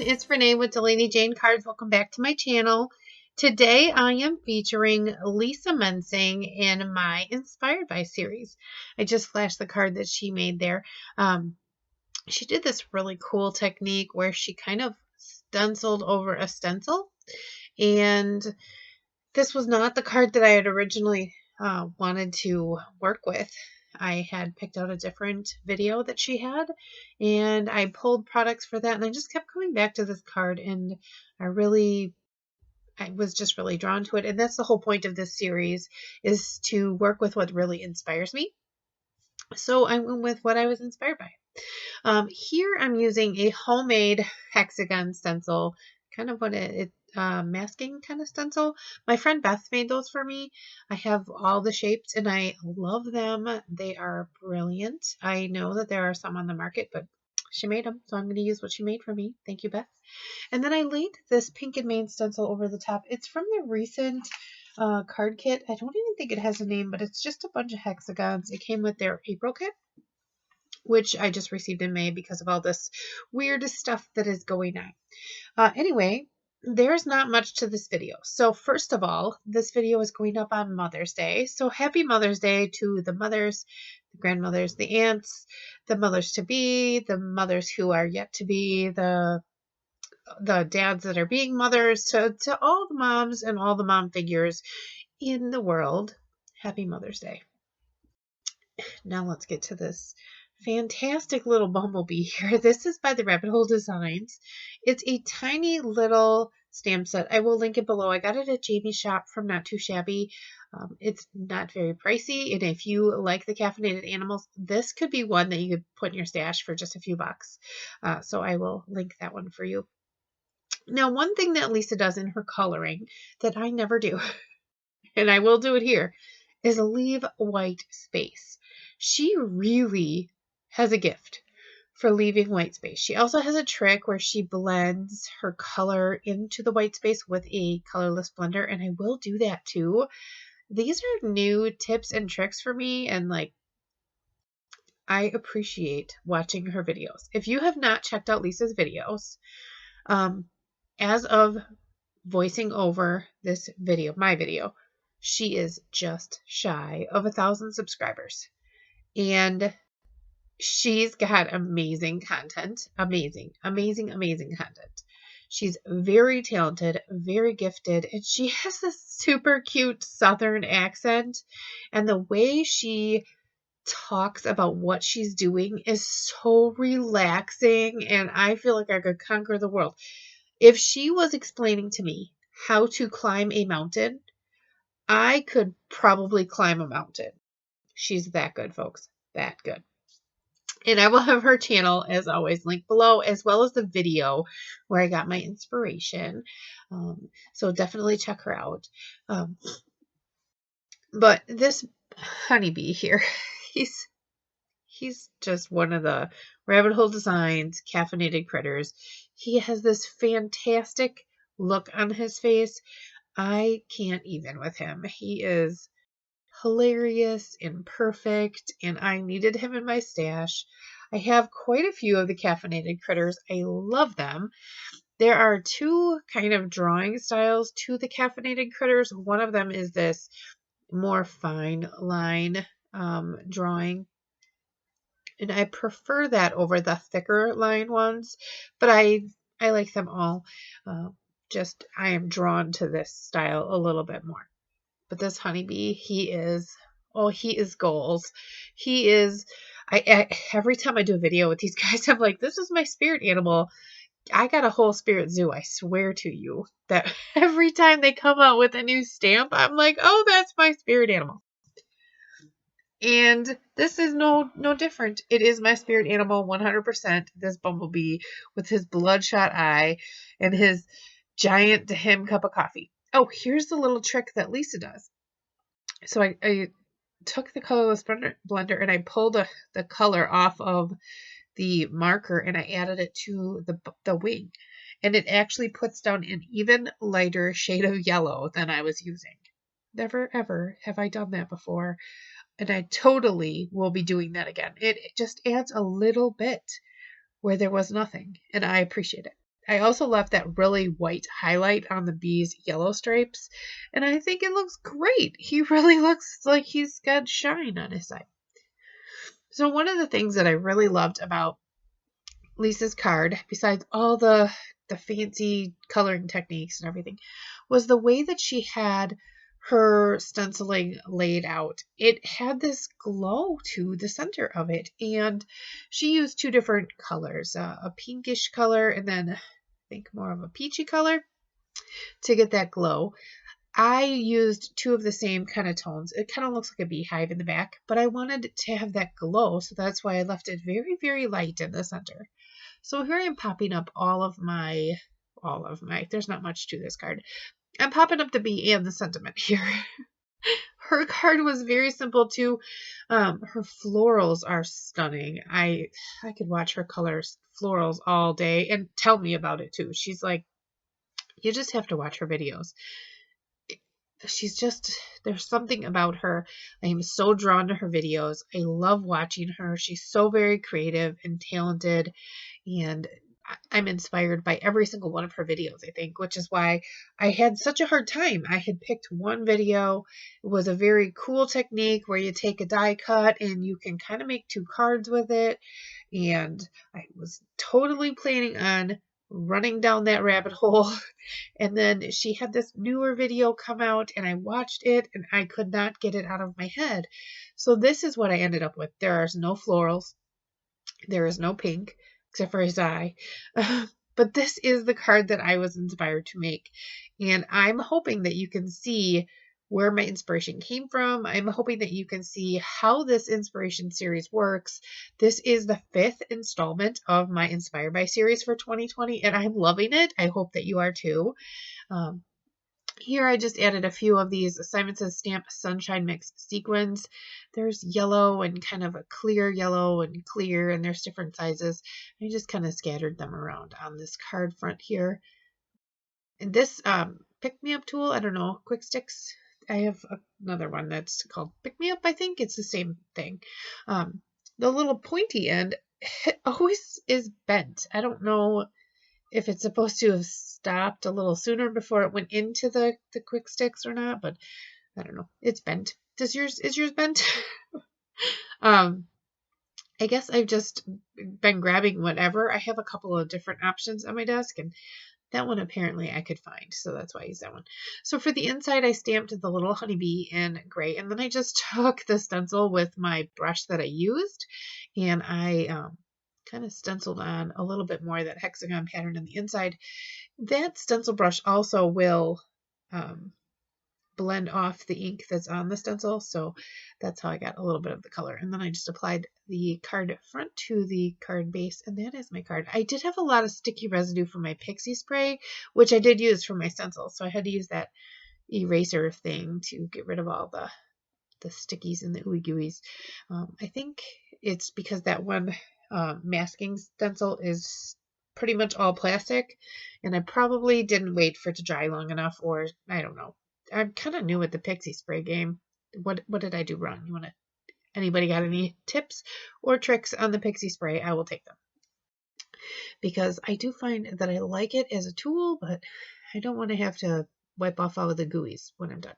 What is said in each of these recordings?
it's Renee with Delaney Jane Cards. Welcome back to my channel. Today I am featuring Lisa Mensing in my Inspired by series. I just flashed the card that she made there. She did this really cool technique where she kind of stenciled over a stencil. And this was not the card that I had originally wanted to work with. I had picked out a different video that she had, and I pulled products for that, and I just kept coming back to this card, and I was just really drawn to it. And that's the whole point of this series, is to work with what really inspires me. So I went with what I was inspired by. Here I'm using a homemade hexagon stencil, kind of what masking kind of stencil. My friend Beth made those for me. I have all the shapes and I love them. They are brilliant. I know that there are some on the market, but she made them, so I'm going to use what she made for me. Thank you, Beth. And then I laid this Pink and Main stencil over the top. It's from the recent card kit. I don't even think it has a name, but it's just a bunch of hexagons. It came with their April kit, which I just received in May because of all this weird stuff that is going on. Anyway, there's not much to this video. So first of all, this video is going up on Mother's Day. So happy Mother's Day to the mothers, the grandmothers, the aunts, the mothers-to-be, the mothers who are yet to be, the dads that are being mothers, to all the moms and all the mom figures in the world. Happy Mother's Day. Now let's get to this fantastic little bumblebee here. This is by the Rabbit Hole Designs. It's a tiny little stamp set. I will link it below. I got it at Jamie's shop from Not Too Shabby. It's not very pricey, and if you like the caffeinated animals, this could be one that you could put in your stash for just a few bucks. So I will link that one for you. Now, one thing that Lisa does in her coloring that I never do, and I will do it here, is leave white space. She really has a gift for leaving white space. She also has a trick where she blends her color into the white space with a colorless blender, and I will do that too. These are new tips and tricks for me, and I appreciate watching her videos. If you have not checked out Lisa's videos, as of voicing over this video, my video, she is just shy of 1,000 subscribers. And she's got amazing content. Amazing content. She's very talented, very gifted, and she has this super cute Southern accent. And the way she talks about what she's doing is so relaxing, and I feel like I could conquer the world. If she was explaining to me how to climb a mountain, I could probably climb a mountain. She's that good, folks. That good. And I will have her channel, as always, linked below, as well as the video where I got my inspiration. So definitely check her out. But this honeybee here, he's just one of the Rabbit Hole Designs caffeinated critters. He has this fantastic look on his face. I can't even with him. He is hilarious and perfect, and I needed him in my stash. I have quite a few of the caffeinated critters. I love them. There are two kind of drawing styles to the caffeinated critters. One of them is this more fine line drawing, and I prefer that over the thicker line ones, but I like them all. I am drawn to this style a little bit more. But this honeybee, he is goals. He is, every time I do a video with these guys, I'm like, this is my spirit animal. I got a whole spirit zoo. I swear to you that every time they come out with a new stamp, I'm like, oh, that's my spirit animal. And this is no different. It is my spirit animal 100%. This bumblebee with his bloodshot eye and his giant to him cup of coffee. Oh, here's the little trick that Lisa does. So I took the colorless blender and I pulled the color off of the marker and I added it to the wing. And it actually puts down an even lighter shade of yellow than I was using. Never, ever have I done that before. And I totally will be doing that again. It just adds a little bit where there was nothing. And I appreciate it. I also left that really white highlight on the bee's yellow stripes, and I think it looks great. He really looks like he's got shine on his side. So one of the things that I really loved about Lisa's card, besides all the fancy coloring techniques and everything, was the way that she had her stenciling laid out. It had this glow to the center of it, and she used two different colors, a pinkish color and then I think more of a peachy color to get that glow. I used two of the same kind of tones. It kind of looks like a beehive in the back, but I wanted to have that glow, so that's why I left it very, very light in the center. So here I am popping up all of my, there's not much to this card. I'm popping up the bee and the sentiment here. Her card was very simple too. Her florals are stunning. I could watch her colors florals all day and tell me about it too. She's like, you just have to watch her videos. She's just, there's something about her. I am so drawn to her videos. I love watching her. She's so very creative and talented, and I'm inspired by every single one of her videos, I think, which is why I had such a hard time. I had picked one video. It was a very cool technique where you take a die cut and you can kind of make two cards with it. And I was totally planning on running down that rabbit hole. And then she had this newer video come out and I watched it and I could not get it out of my head. So this is what I ended up with. There is no florals. There is no pink except for his eye. But this is the card that I was inspired to make. And I'm hoping that you can see where my inspiration came from. I'm hoping that you can see how this inspiration series works. This is the 5th installment of my Inspired by series for 2020, and I'm loving it. I hope that you are too. Here I just added a few of these Simon Says Stamp Sunshine Mix sequins. There's yellow and kind of a clear yellow and clear, and there's different sizes. I just kind of scattered them around on this card front here. And this pick-me-up tool, I don't know, Quick Sticks. I have another one that's called Pick-me-up, I think. It's the same thing. The little pointy end always is bent. I don't know if it's supposed to have stopped a little sooner before it went into the Quick Sticks or not, but I don't know. It's bent. Is yours bent? I guess I've just been grabbing whatever. I have a couple of different options on my desk, and that one apparently I could find, so that's why I use that one. So for the inside, I stamped the little honeybee in gray, and then I just took the stencil with my brush that I used, and I kind of stenciled on a little bit more of that hexagon pattern on the inside. That stencil brush also will blend off the ink that's on the stencil, so that's how I got a little bit of the color. And then I just applied the card front to the card base, and that is my card. I did have a lot of sticky residue from my pixie spray, which I did use for my stencil, so I had to use that eraser thing to get rid of all the stickies and the ooey gooeys. I think it's because that one masking stencil is pretty much all plastic, and I probably didn't wait for it to dry long enough, or I don't know. I'm kind of new at the pixie spray game. What did I do wrong? Anybody got any tips or tricks on the pixie spray? I will take them, because I do find that I like it as a tool, but I don't want to have to wipe off all of the gooeys when I'm done.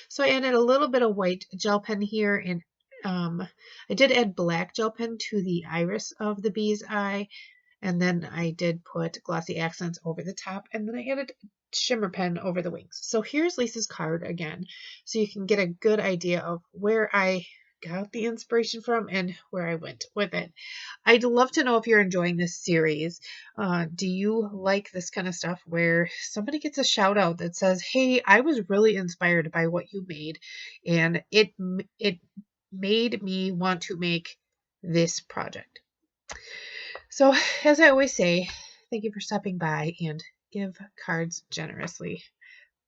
So I added a little bit of white gel pen here, and I did add black gel pen to the iris of the bee's eye, and then I did put glossy accents over the top, and then I added shimmer pen over the wings. So here's Lisa's card again, so you can get a good idea of where I got the inspiration from and where I went with it. I'd love to know if you're enjoying this series. Do you like this kind of stuff where somebody gets a shout out that says, hey, I was really inspired by what you made, and it made me want to make this project? So as I always say, thank you for stopping by, and give cards generously.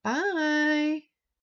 Bye.